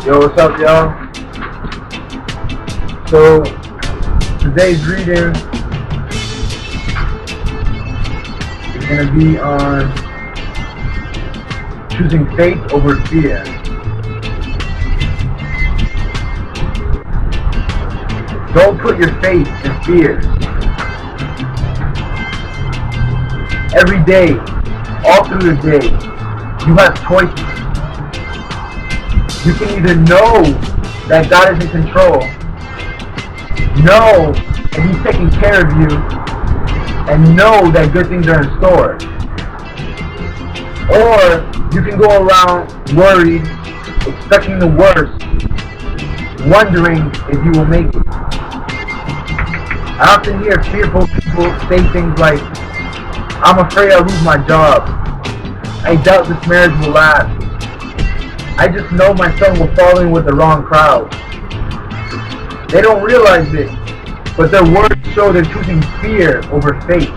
Yo, what's up, y'all? So, today's reading is going to be on choosing faith over fear. Don't put your faith in fear. Every day, all through the day, you have choices. You can either know that God is in control, know that He's taking care of you, and know that good things are in store. Or you can go around worried, expecting the worst, wondering if you will make it. I often hear fearful people say things like, I'm afraid I'll lose my job. I doubt this marriage will last. I just know my son will fall in with the wrong crowd. They don't realize it, but their words show they're choosing fear over faith.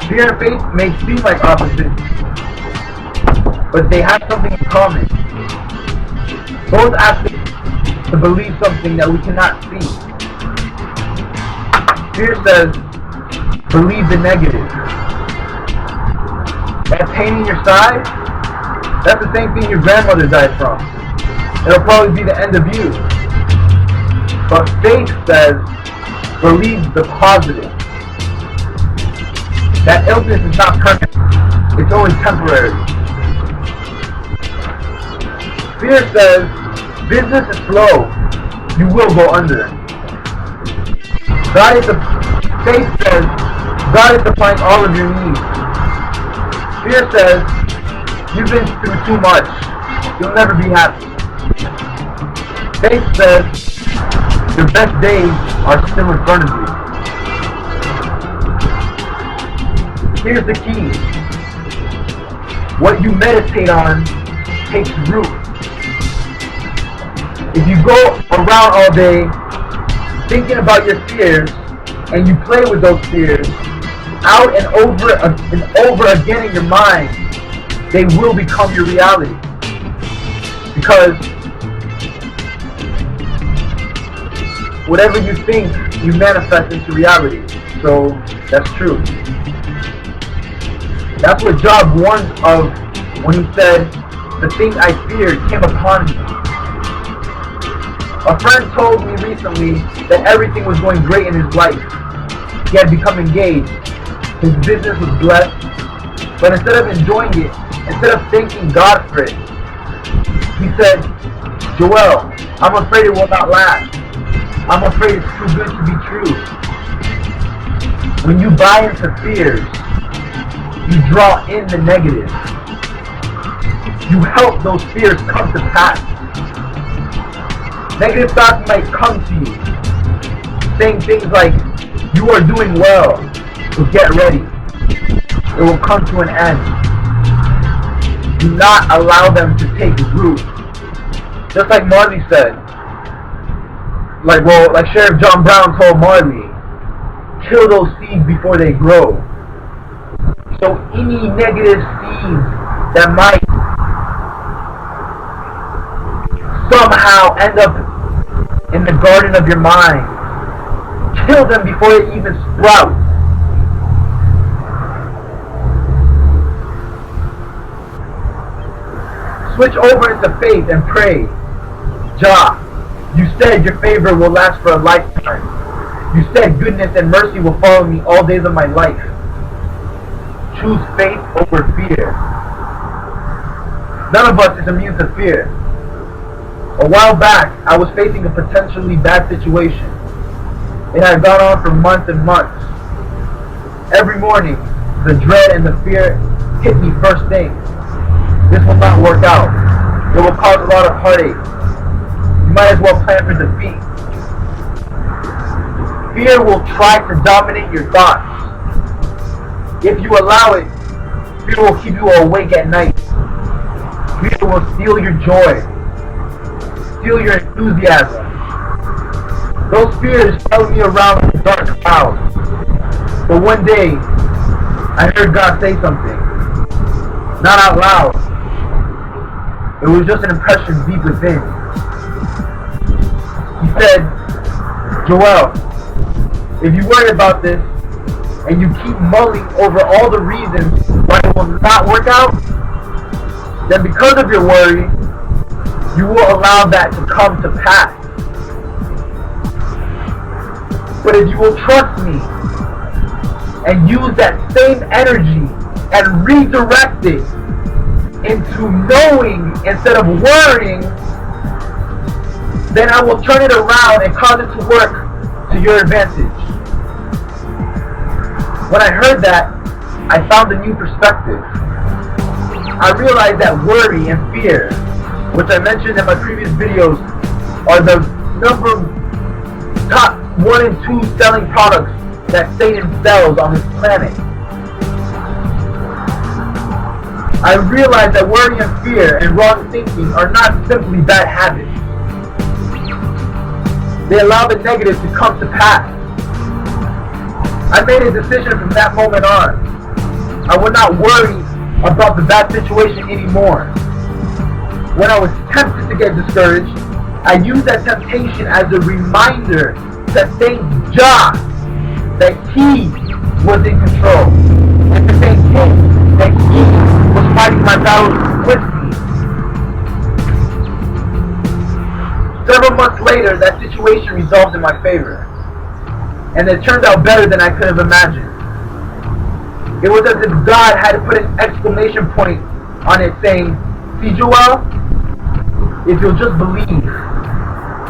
Fear and faith may seem like opposites, but they have something in common. Both ask us to believe something that we cannot see. Fear says, believe the negative. That pain in your side, that's the same thing your grandmother died from. It'll probably be the end of you. But faith says, believe the positive. That illness is not permanent. It's only temporary. Fear says, business is slow. You will go under. Faith says, God is supplying all of your needs. Fear says, you've been through too much. You'll never be happy. Faith says, your best days are still in front of you. Here's the key. What you meditate on takes root. If you go around all day thinking about your fears and you play with those fears out and over again in your mind, they will become your reality. Because whatever you think, you manifest into reality. So that's true. That's what Job warned of when he said, the thing I feared came upon me. A friend told me recently that everything was going great in his life. He had become engaged. His business was blessed. But instead of enjoying it, instead of thanking God for it, he said, Joel, I'm afraid it will not last. I'm afraid it's too good to be true. When you buy into fears, you draw in the negative. You help those fears come to pass. Negative thoughts might come to you, saying things like, you are doing well, so get ready. It will come to an end. Do not allow them to take root. Just like Marley said, like Sheriff John Brown told Marley, kill those seeds before they grow. So any negative seeds that might somehow end up in the garden of your mind, kill them before they even sprout. Switch over into faith and pray. Jah, you said your favor will last for a lifetime. You said goodness and mercy will follow me all days of my life. Choose faith over fear. None of us is immune to fear. A while back, I was facing a potentially bad situation. It had gone on for months and months. Every morning, the dread and the fear hit me first thing. This will not work out. It will cause a lot of heartache. You might as well plan for defeat. Fear will try to dominate your thoughts. If you allow it, fear will keep you awake at night. Fear will steal your joy, steal your enthusiasm. Those fears followed me around like a dark cloud. But one day, I heard God say something. Not out loud, It was just an impression deep within. He said, Joel, if you worry about this and you keep mulling over all the reasons why it will not work out, then because of your worry, you will allow that to come to pass. But if you will trust me and use that same energy and redirect it into knowing instead of worrying, then I will turn it around and cause it to work to your advantage. When I heard that, I found a new perspective. I realized that worry and fear, which I mentioned in my previous videos, are the top 1 and 2 selling products that Satan sells on this planet. I realized that worry and fear and wrong thinking are not simply bad habits. They allow the negative to come to pass. I made a decision from that moment on. I would not worry about the bad situation anymore. When I was tempted to get discouraged, I used that temptation as a reminder to thank God that He was in control, and to thank Him that He was fighting my battles with me. Several months later, that situation resolved in my favor, and it turned out better than I could have imagined. It was as if God had to put an exclamation point on it saying, see Joel, if you'll just believe.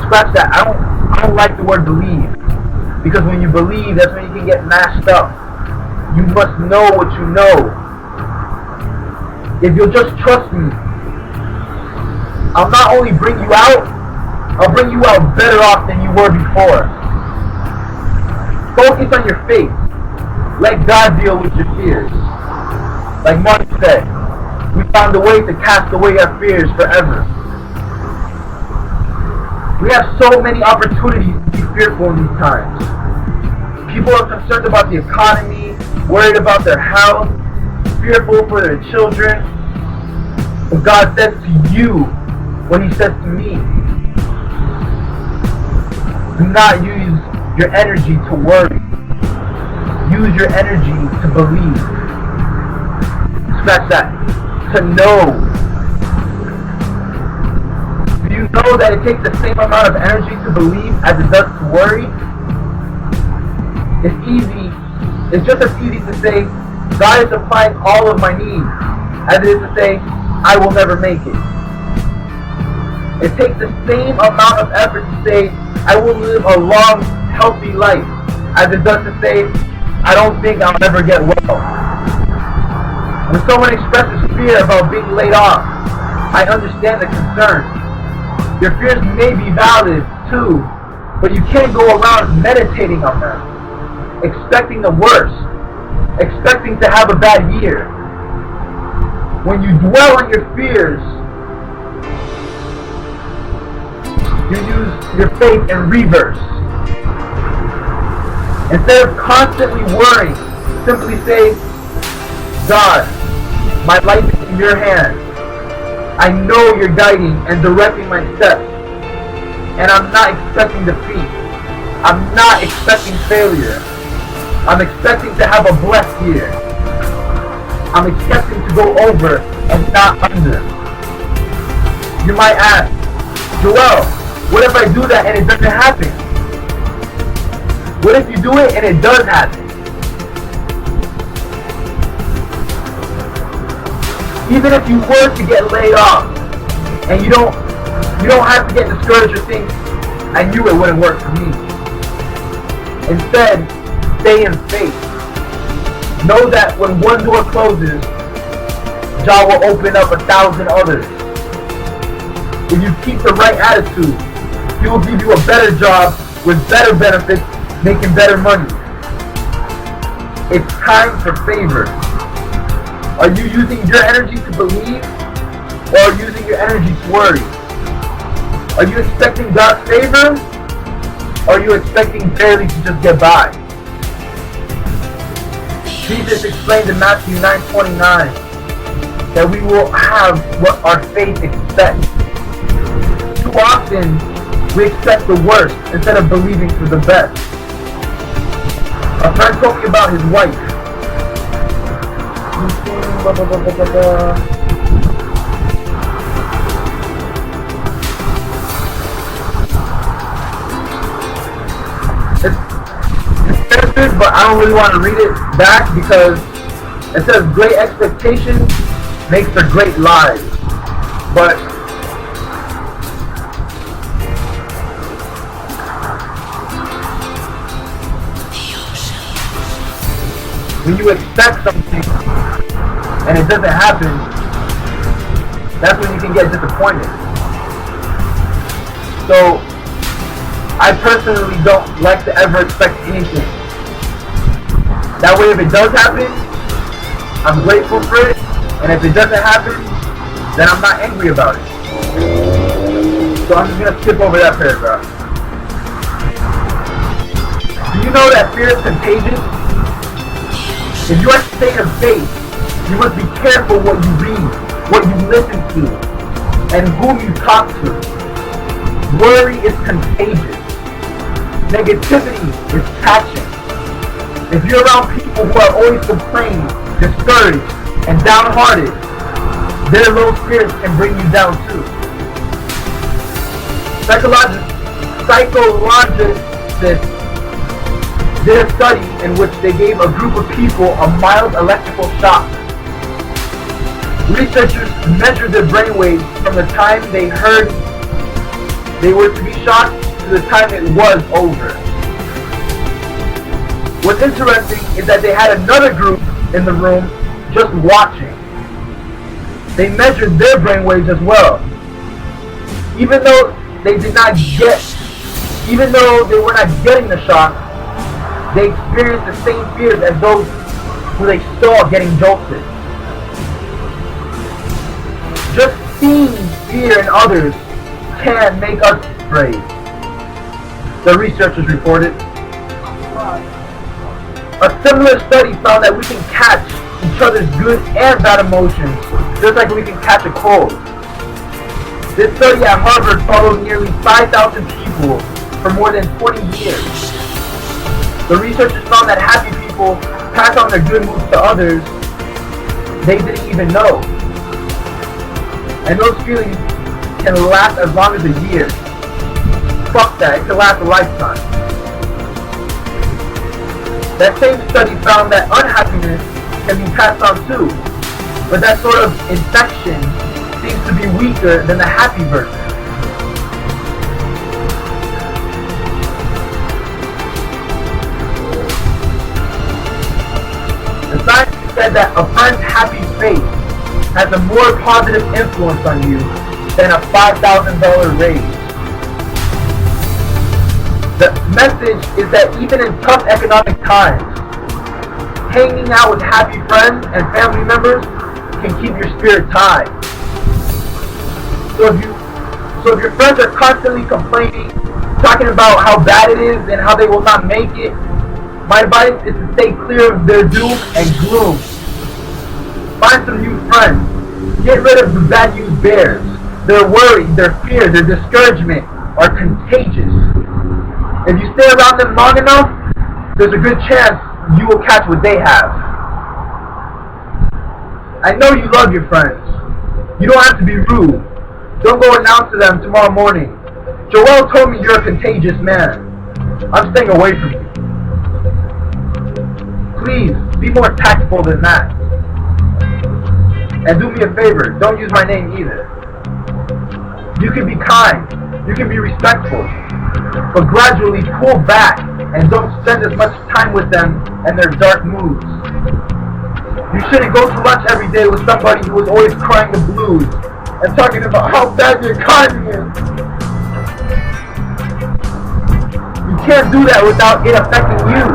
Scratch that. I don't like the word believe, because when you believe, that's when you can get mashed up. You must know what you know. If you'll just trust me, I'll not only bring you out, I'll bring you out better off than you were before. Focus on your faith. Let God deal with your fears. Like Mark said, we found a way to cast away our fears forever. We have so many opportunities to be fearful in these times. People are concerned about the economy, worried about their health, fearful for their children. But God says to you what He says to me. Do not use your energy to worry. Use your energy to believe. Scratch that. To know. Do you know that it takes the same amount of energy to believe as it does to worry? It's easy. It's just as easy to say, God is supplying all of my needs, as it is to say, I will never make it. It takes the same amount of effort to say, I will live a long, healthy life, as it does to say, I don't think I'll ever get well. When someone expresses fear about being laid off, I understand the concern. Your fears may be valid too, but you can't go around meditating on them, expecting the worst, expecting to have a bad year. When you dwell on your fears, you use your faith in reverse. Instead of constantly worrying, simply say, God, my life is in your hands. I know you're guiding and directing my steps. And I'm not expecting defeat. I'm not expecting failure. I'm expecting to have a blessed year. I'm expecting to go over and not under. You might ask, Joel, what if I do that and it doesn't happen? What if you do it and it does happen? Even if you were to get laid off and you don't have to get discouraged or think, I knew it wouldn't work for me. Instead, stay in faith. Know that when one door closes, God will open up 1,000 others. If you keep the right attitude, He will give you a better job with better benefits, making better money. It's time for favor. Are you using your energy to believe, or are you using your energy to worry? Are you expecting God's favor, or are you expecting barely to just get by? Jesus explained in Matthew 9:29, that we will have what our faith expects. Too often, we expect the worst instead of believing for the best. A friend told me about his wife. It's censored, but I don't really want to read it back because it says great expectations makes for great lies. But when you expect something and it doesn't happen, that's when you can get disappointed. So I personally don't like to ever expect anything. That way if it does happen, I'm grateful for it, and if it doesn't happen, then I'm not angry about it. So I'm just going to skip over that paragraph. Do you know that fear is contagious? If you are in a state of faith, you must be careful what you read, what you listen to, and whom you talk to. Worry is contagious. Negativity is catching. If you're around people who are always complaining, discouraged, and downhearted, their low spirits can bring you down too. Psychologists did a study in which they gave a group of people a mild electrical shock. Researchers measured their brainwaves from the time they heard they were to be shocked to the time it was over. What's interesting is that they had another group in the room just watching. They measured their brainwaves as well. Even though they were not getting the shock, they experienced the same fears as those who they saw getting jolted. Just seeing fear in others can make us afraid, the researchers reported. A similar study found that we can catch each other's good and bad emotions, just like we can catch a cold. This study at Harvard followed nearly 5,000 people for more than 20 years. The researchers found that happy people pass on their good moods to others they didn't even know. And those feelings can last as long as a year. Fuck that, it can last a lifetime. That same study found that unhappiness can be passed on too, but that sort of infection seems to be weaker than the happy version. The scientists said that a friend's happy face has a more positive influence on you than a $5,000 raise. The message is that even in tough economic times, hanging out with happy friends and family members can keep your spirits high. So if your friends are constantly complaining, talking about how bad it is and how they will not make it, my advice is to stay clear of their doom and gloom. Find some new friends. Get rid of the bad news bears. Their worry, their fear, their discouragement are contagious. If you stay around them long enough, there's a good chance you will catch what they have. I know you love your friends. You don't have to be rude. Don't go announce to them tomorrow morning, "Joel told me you're a contagious man. I'm staying away from you." Please, be more tactful than that. And do me a favor, don't use my name either. You can be kind, you can be respectful, but gradually pull back and don't spend as much time with them and their dark moods. You shouldn't go to lunch every day with somebody who is always crying the blues and talking about how bad the economy is. You can't do that without it affecting you.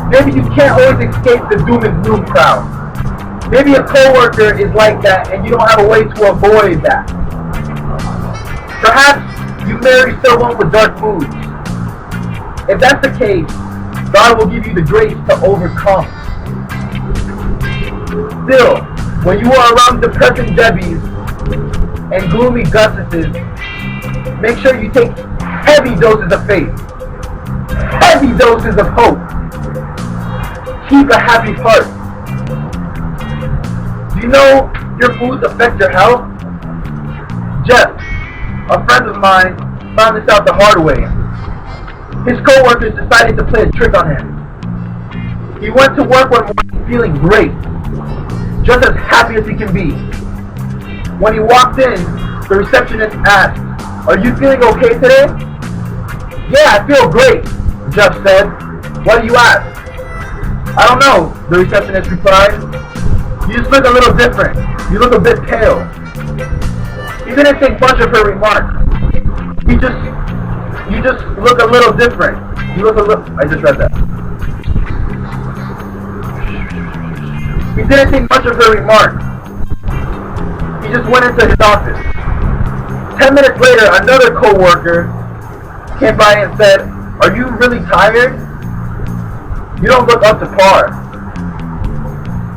Maybe you can't always escape the doom and gloom crowd. Maybe a coworker is like that and you don't have a way to avoid that. Perhaps you marry someone with dark moods. If that's the case, God will give you the grace to overcome. Still, When you are around depressing Debbies and gloomy Gustuses, make sure you take heavy doses of faith, heavy doses of hope. Keep a happy heart. Do you know your foods affect your health? Jeff, a friend of mine, found this out the hard way. His co-workers decided to play a trick on him. He went to work one morning feeling great, just as happy as he can be. When he walked in, the receptionist asked, "Are you feeling okay today?" "Yeah, I feel great," Jeff said. "Why do you ask?" "I don't know," the receptionist replied. "You just look a little different. You look a bit pale." He didn't think much of her remark. You just look a little different. You look a little, I just read that. He didn't think much of her remark. He just went into his office. 10 minutes later, another co-worker came by and said, "Are you really tired? You don't look up to par."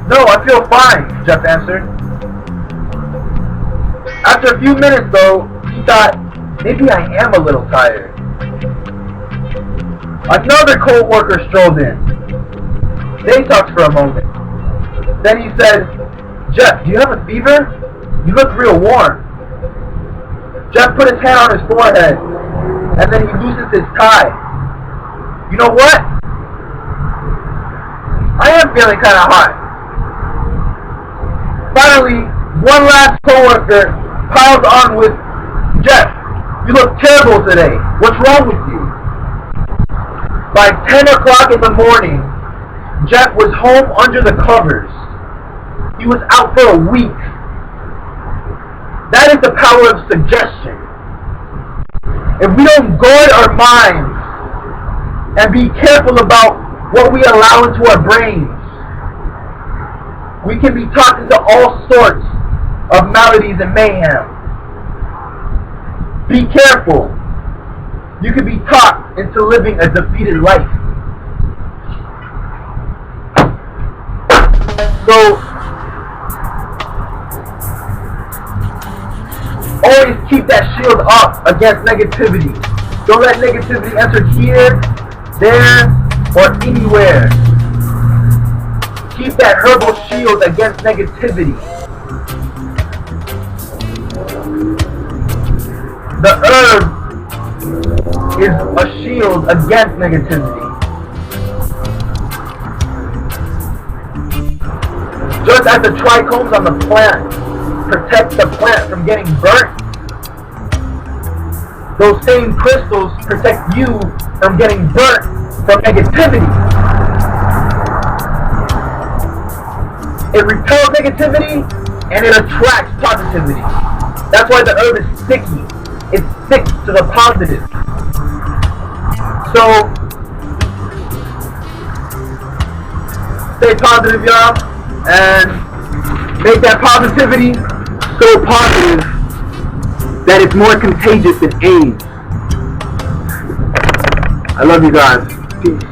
"No, I feel fine," Jeff answered. After a few minutes though, he thought, maybe I am a little tired. Another co-worker strolled in. They talked for a moment. Then he said, "Jeff, do you have a fever? You look real warm." Jeff put his hand on his forehead, and then he loosens his tie. "You know what? I am feeling kind of hot." Finally, one last co-worker piles on with, "Jeff, you look terrible today. What's wrong with you?" By 10 o'clock in the morning, Jeff was home under the covers. He was out for a week. That is the power of suggestion. If we don't guard our minds and be careful about what we allow into our brains, we can be talked into all sorts of maladies and mayhem. Be careful. You could be talked into living a defeated life. So, always keep that shield up against negativity. Don't let negativity enter here, there, or anywhere. Keep that herbal shield against negativity. The herb is a shield against negativity. Just as the trichomes on the plant protect the plant from getting burnt, those same crystals protect you from getting burnt from negativity. It repels negativity and it attracts positivity. That's why the herb is sticky. It sticks to the positive. So, stay positive, y'all, and make that positivity so positive that it's more contagious than AIDS. I love you guys. Peace.